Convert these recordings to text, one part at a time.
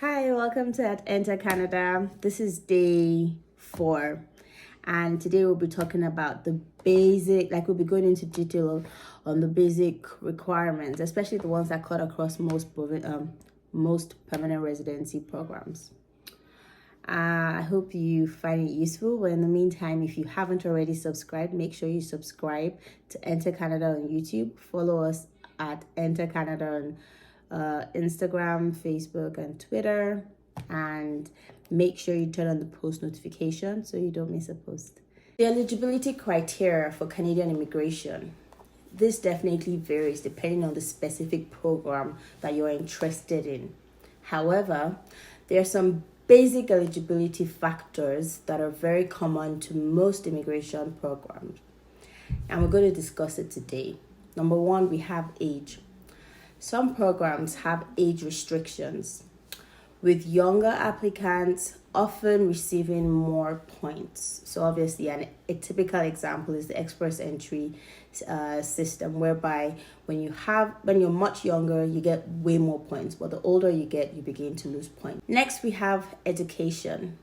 Hi, welcome to Enter Canada. This is day 4, and today we'll be talking about the basic, we'll be going into detail on the basic requirements, especially the ones that cut across most permanent residency programs. I hope you find it useful, but in the meantime, if you haven't already subscribed, make sure you subscribe to Enter Canada on YouTube. Follow us at Enter Canada on Instagram, Facebook, and Twitter, and make sure you turn on the post notification so you don't miss a post. The eligibility criteria for Canadian immigration. This definitely varies depending on the specific program that you're interested in. However, there are some basic eligibility factors that are very common to most immigration programs, and we're going to discuss it today. Number 1, we have age. Some programs have age restrictions, with younger applicants often receiving more points. So obviously, a typical example is the express entry system, whereby when you're much younger, you get way more points, but the older you get, you begin to lose points. Next, we have education.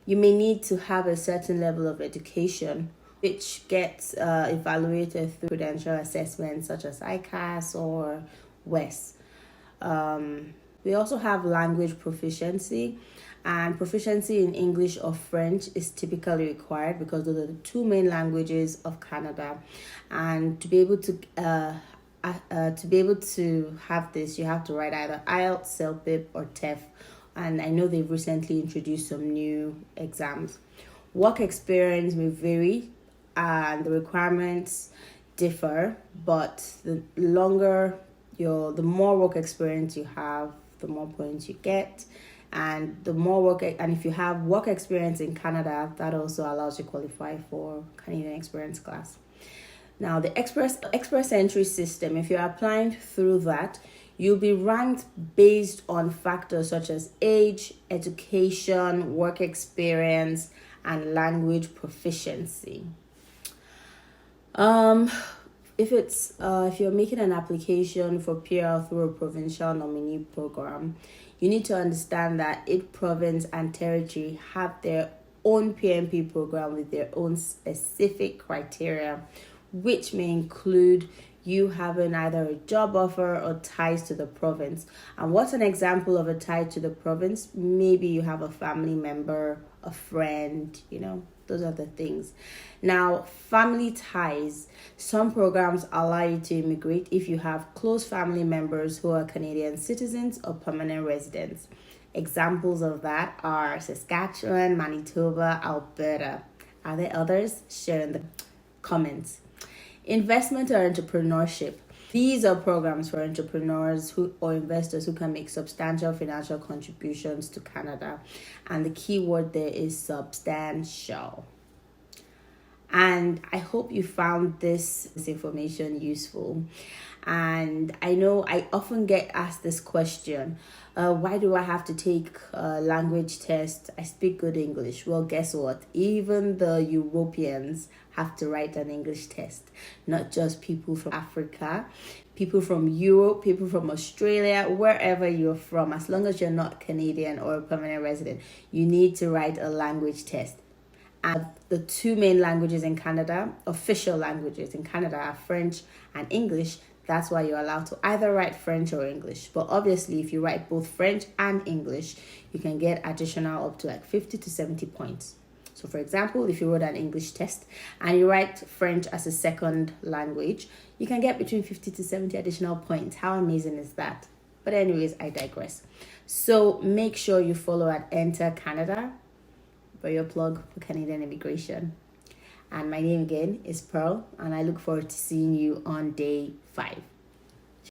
You may need to have a certain level of education, which gets evaluated through prudential assessments such as ICAS or WES. We also have language proficiency, and proficiency in English or French is typically required because those are the two main languages of Canada. And to be able to have this, you have to write either IELTS, CELPIP, or TEF. And I know they've recently introduced some new exams. Work experience may vary, and the requirements differ, but the more work experience you have, the more points you get, and if you have work experience in Canada, that also allows you to qualify for Canadian experience class. Now, the express entry system, if you're applying through that, you'll be ranked based on factors such as age, education, work experience, and language proficiency. If you're making an application for PR through a provincial nominee program, you need to understand that each province and territory have their own PNP program with their own specific criteria, which may include you having either a job offer or ties to the province. And what's an example of a tie to the province? Maybe you have a family member, a friend, those are the things. Now, family ties. Some programs allow you to immigrate if you have close family members who are Canadian citizens or permanent residents. Examples of that are Saskatchewan, Manitoba, Alberta. Are there others? Share in the comments. Investment or entrepreneurship. These are programs for entrepreneurs or investors who can make substantial financial contributions to Canada. And the key word there is substantial. And I hope you found this information useful. And I know I often get asked this question, why do I have to take a language test? I speak good English. Well, guess what? Even the Europeans have to write an English test, not just people from Africa, people from Europe, people from Australia, wherever you're from. As long as you're not Canadian or a permanent resident, you need to write a language test. And the two main languages in Canada, official languages in Canada, are French and English. That's why you're allowed to either write French or English. But obviously, if you write both French and English, you can get additional up to 50 to 70 points. So for example, if you wrote an English test and you write French as a second language, you can get between 50 to 70 additional points. How amazing is that? But anyways, I digress. So make sure you follow at Enter Canada for your plug for Canadian immigration. And my name again is Pearl, and I look forward to seeing you on day 5.